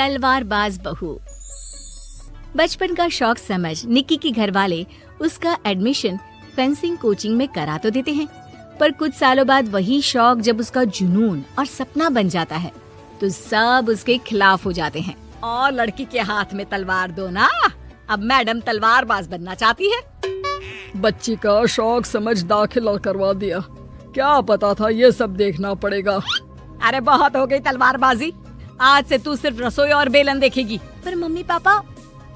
तलवारबाज बहू। बचपन का शौक समझ निक्की के घर वाले उसका एडमिशन फेंसिंग कोचिंग में करा तो देते हैं, पर कुछ सालों बाद वही शौक जब उसका जुनून और सपना बन जाता है तो सब उसके खिलाफ हो जाते हैं। और लड़की के हाथ में तलवार दो ना, अब मैडम तलवारबाज बनना चाहती है। बच्ची का शौक समझ दाखिला करवा दिया, क्या पता था ये सब देखना पड़ेगा। अरे बहुत हो गई तलवारबाजी, आज से तू सिर्फ रसोई और बेलन देखेगी। पर मम्मी पापा,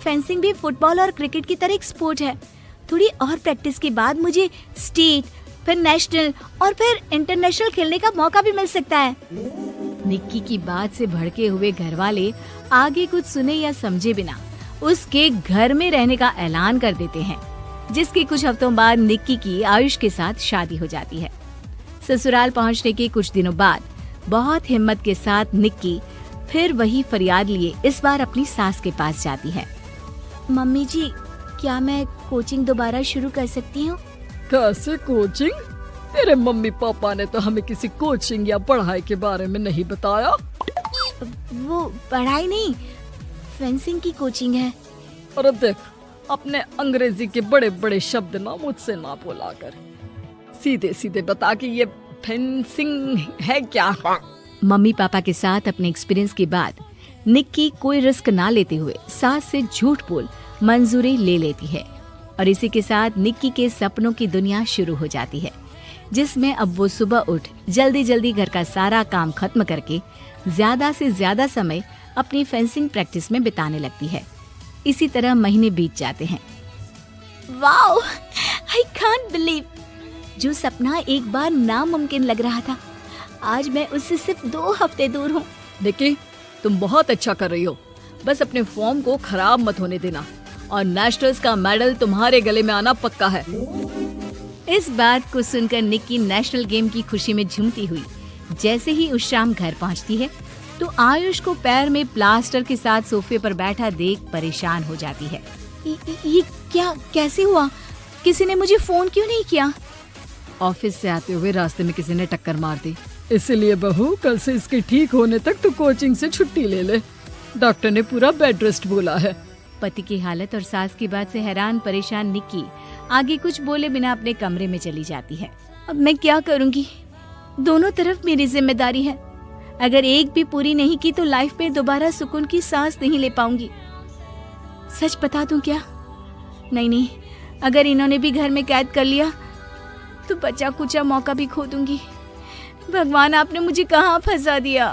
फेंसिंग भी फुटबॉल और क्रिकेट की तरह एक स्पोर्ट है। थोड़ी और प्रैक्टिस के बाद मुझे स्टेट, फिर नेशनल और फिर इंटरनेशनल खेलने का मौका भी मिल सकता है। निक्की की बात से भड़के हुए घर वाले आगे कुछ सुने या समझे बिना उसके घर में रहने का ऐलान कर देते हैं, जिसके कुछ हफ्तों बाद निक्की की आयुष के साथ शादी हो जाती है। ससुराल पहुंचने के कुछ दिनों बाद बहुत हिम्मत के साथ निक्की फिर वही फरियाद लिए इस बार अपनी सास के पास जाती है। मम्मी जी, क्या मैं कोचिंग दोबारा शुरू कर सकती हूँ? कैसे कोचिंग? तेरे मम्मी पापा ने तो हमें किसी कोचिंग या पढ़ाई के बारे में नहीं बताया। वो पढ़ाई नहीं, फेंसिंग की कोचिंग है। अरे देख, अपने अंग्रेजी के बड़े बड़े शब्द ना मुझसे ना बोला कर, सीधे सीधे बता कि ये फेंसिंग है क्या। मम्मी पापा के साथ अपने एक्सपीरियंस के बाद निक्की कोई रिस्क ना लेते हुए सास से झूठ बोल मंजूरी ले लेती है और इसी के साथ निक्की के सपनों की दुनिया शुरू हो जाती है, जिसमें अब वो सुबह उठ जल्दी जल्दी घर का सारा काम खत्म करके ज्यादा से ज्यादा समय अपनी फेंसिंग प्रैक्टिस में बिताने लगती है। इसी तरह महीने बीत जाते हैं। वाओ, आई कांट बिलीव, जो सपना एक बार नामुमकिन लग रहा था, आज मैं उससे सिर्फ 2 हफ्ते दूर हूँ। निक्की, तुम बहुत अच्छा कर रही हो, बस अपने फॉर्म को खराब मत होने देना और नेशनल्स का मेडल तुम्हारे गले में आना पक्का है। इस बात को सुनकर निक्की नेशनल गेम की खुशी में झूमती हुई जैसे ही उस शाम घर पहुंचती है तो आयुष को पैर में प्लास्टर के साथ सोफे पर बैठा देख परेशान हो जाती है। ये क्या, कैसे हुआ? किसी ने मुझे फोन क्यों नहीं किया? ऑफिस से आते हुए रास्ते में किसी ने टक्कर मार दी, इसलिए बहू कल से इसके ठीक होने तक तो कोचिंग से छुट्टी ले ले, डॉक्टर ने पूरा बेड रेस्ट बोला है। पति की हालत और सास की बात से हैरान परेशान निक्की आगे कुछ बोले बिना अपने कमरे में चली जाती है। अब मैं क्या करूंगी? दोनों तरफ मेरी जिम्मेदारी है, अगर एक भी पूरी नहीं की तो लाइफ में दोबारा सुकून की सांस नहीं ले पाऊंगी। सच बता दूं क्या? नहीं, अगर इन्होंने भी घर में कैद कर लिया तो बचा कुचा मौका भी खो दूंगी। भगवान, आपने मुझे कहाँ फंसा दिया।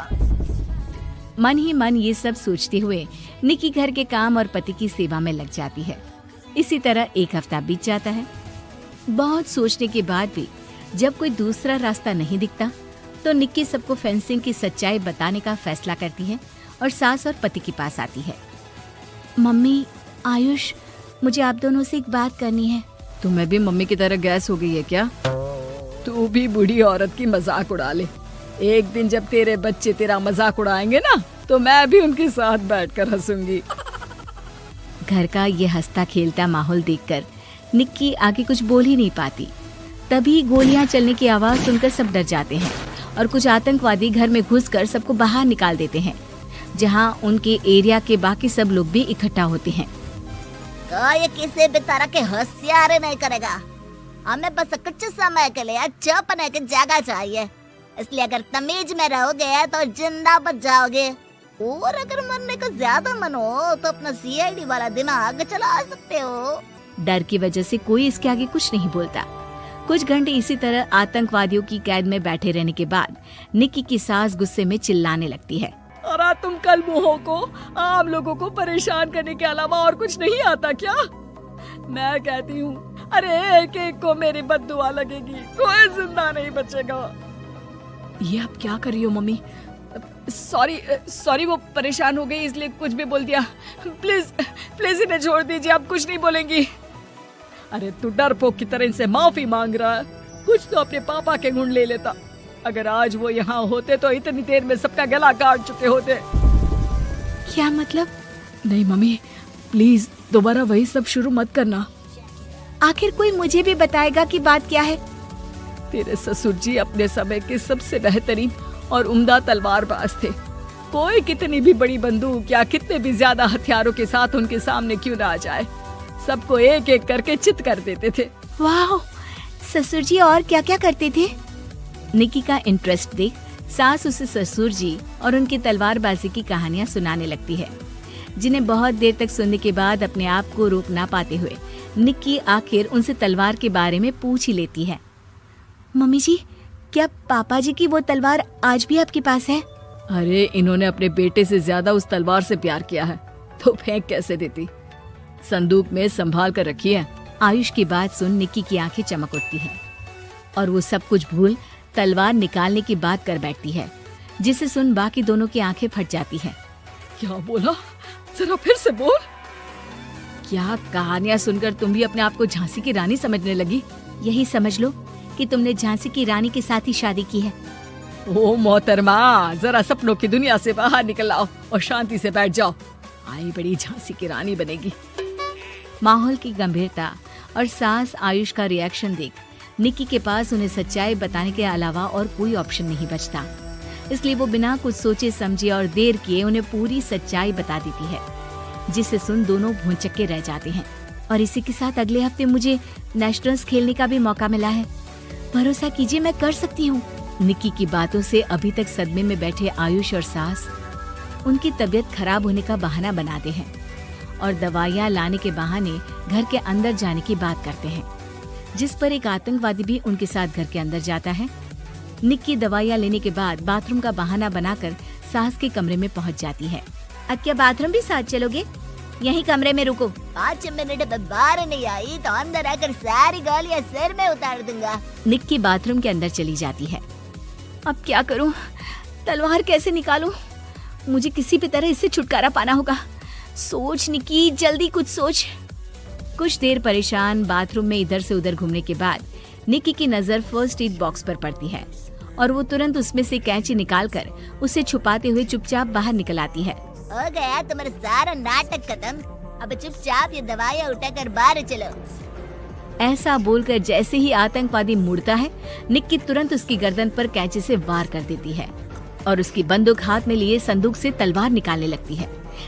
मन ही मन ये सब सोचते हुए निक्की घर के काम और पति की सेवा में लग जाती है। इसी तरह 1 हफ्ता बीत जाता है। बहुत सोचने के बाद भी जब कोई दूसरा रास्ता नहीं दिखता तो निक्की सबको फेंसिंग की सच्चाई बताने का फैसला करती है और सास और पति के पास आती है। मम्मी, आयुष, मुझे आप दोनों से एक बात करनी है। तुम्हें भी मम्मी की तरह गैस हो गई है क्या? तू भी बूढ़ी औरत की मजाक उड़ा ले। एक दिन जब तेरे बच्चे तेरा मजाक उड़ाएंगे ना तो मैं भी उनके साथ बैठकर हंसूंगी। घर का ये हंसता खेलता माहौल देखकर निक्की आगे कुछ बोल ही नहीं पाती। तभी गोलियां चलने की आवाज सुनकर सब डर जाते हैं और कुछ आतंकवादी घर में घुसकर सबको बाहर निकाल देते हैं, जहां उनके एरिया के बाकी सब लोग भी इकट्ठा होते हैं। ये किसी भी तरह के होशियारी नहीं करेगा, हमें बस कुछ समय के लिए चुप रहने की जगह चाहिए, इसलिए अगर तमीज में रहोगे तो जिंदा बच जाओगे, और अगर मरने का ज्यादा मन हो तो अपना सीआईडी वाला दिमाग चला सकते हो। डर की वजह से कोई इसके आगे कुछ नहीं बोलता। कुछ घंटे इसी तरह आतंकवादियों की कैद में बैठे रहने के बाद निक्की की सास गुस्से में चिल्लाने लगती है। अरे तुम कल मुँहों को आम लोगों को परेशान करने के अलावा और कुछ नहीं आता क्या? मैं कहती हूँ, अरे एक एक को मेरी बद्दुआ लगेगी, कोई जिंदा नहीं बचेगा। ये आप क्या कर रही हो मम्मी? सॉरी, वो परेशान हो गई इसलिए कुछ भी बोल दिया। प्लीज इन्हें छोड़ दीजिए, आप कुछ नहीं बोलेंगी। अरे तू डरपोक की तरह इनसे माफी मांग रहा है, कुछ तो अपने पापा के गुण ले लेता। अगर आज वो यहाँ होते तो इतनी देर में सबका गला काट चुके होते। क्या मतलब? नहीं मम्मी, प्लीज दोबारा वही सब शुरू मत करना। आखिर कोई मुझे भी बताएगा कि बात क्या है। तेरे ससुर जी अपने समय के सबसे बेहतरीन और उम्दा तलवारबाज थे। कोई कितनी भी बड़ी बंदूक या कितने भी ज्यादा हथियारों के साथ उनके सामने क्यों ना आ जाए, सबको एक एक करके चित कर देते थे। वाह, ससुर जी और क्या क्या करते थे? निक्की का इंटरेस्ट देख सास उसे ससुर जी और उनकी तलवारबाजी की कहानियां सुनाने लगती है, जिन्हें बहुत देर तक सुनने के बाद अपने आप को रोक ना पाते हुए निक्की आखिर उनसे तलवार के बारे में पूछ ही लेती है। मम्मी जी, क्या पापा जी की वो तलवार आज भी आपके पास है? अरे इन्होंने अपने बेटे से ज्यादा उस तलवार से प्यार किया है तो फेंक कैसे देती, संदूक में संभाल कर रखी है। आयुष की बात सुन निक्की की आंखें चमक उठती हैं और वो सब कुछ भूल तलवार निकालने की बात कर बैठती है, जिसे सुन बाकी दोनों की आंखें फट जाती हैं। क्या बोला, जरा फिर से बोल। क्या कहानियां सुनकर तुम भी अपने आप को झांसी की रानी समझने लगी? यही समझ लो कि तुमने झांसी की रानी के साथ ही शादी की है। ओ मोहतरमा, जरा सपनों की दुनिया से बाहर निकल आओ और शांति से बैठ जाओ, आई बड़ी झांसी की रानी बनेगी। माहौल की गंभीरता और सास आयुष का रिएक्शन देख निक्की के पास उन्हें सच्चाई बताने के अलावा और कोई ऑप्शन नहीं बचता, इसलिए वो बिना कुछ सोचे समझे और देर किए उन्हें पूरी सच्चाई बता देती है, जिसे सुन दोनों भौंचक्के रह जाते हैं। और इसी के साथ अगले हफ्ते मुझे नेशनल्स खेलने का भी मौका मिला है, भरोसा कीजिए मैं कर सकती हूँ। निक्की की बातों से अभी तक सदमे में बैठे आयुष और सास उनकी तबीयत खराब होने का बहाना बनाते हैं और दवाइयाँ लाने के बहाने घर के अंदर जाने की बात करते हैं, जिस पर एक आतंकवादी भी उनके साथ घर के अंदर जाता है। निक्की दवाइयाँ लेने के बाद बाथरूम का बहाना बनाकर सास के कमरे में पहुंच जाती है। अब क्या बाथरूम भी साथ चलोगे? यहीं कमरे में रुको। 5 मिनट में बाहर नहीं आई तो अंदर आकर सारी गालियाँ सिर में उतार दूंगा। निक्की बाथरूम के अंदर चली जाती है। अब क्या करूं? तलवार कैसे निकालूं? मुझे किसी भी तरह इससे छुटकारा पाना होगा। सोच निक्की, जल्दी कुछ सोच। कुछ देर परेशान बाथरूम में इधर से उधर घूमने के बाद निक्की की नजर फर्स्ट एड बॉक्स पर पड़ती है और वो तुरंत उसमें से कैंची निकालकर उसे छुपाते हुए चुपचाप बाहर निकल आती है। हो गया तुम्हारा सारा नाटक खत्म, अब चुपचाप ये दवाइयाँ उठाकर बाहर चलो। ऐसा बोलकर जैसे ही आतंकवादी मुड़ता है, निक्की तुरंत उसकी गर्दन पर कैंची से वार कर देती है और उसकी बंदूक हाथ में लिए संदूक से तलवार निकालने लगती है,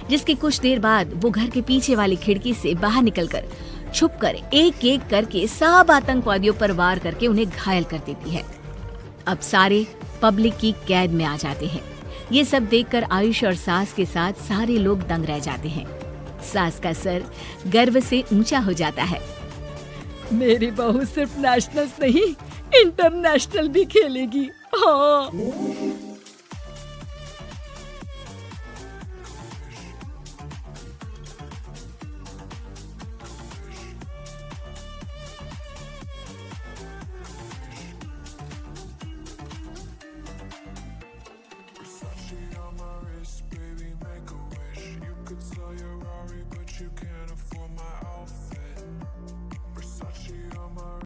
जिसकी कुछ देर बाद वो घर के पीछे वाली खिड़की से बाहर निकलकर छुपकर एक एक करके सब आतंकवादियों पर वार करके उन्हें घायल कर देती है। अब सारे पब्लिक की कैद में आ जाते हैं। ये सब देखकर आयुष और सास के साथ सारे लोग दंग रह जाते हैं। सास का सर गर्व से ऊंचा हो जाता है। मेरी बहू सिर्फ नेशनल्स नहीं, इंटरनेशनल भी खेलेगी। हाँ। Sashi on my wrist, baby, make a wish. You could sell your Rari, but you can't afford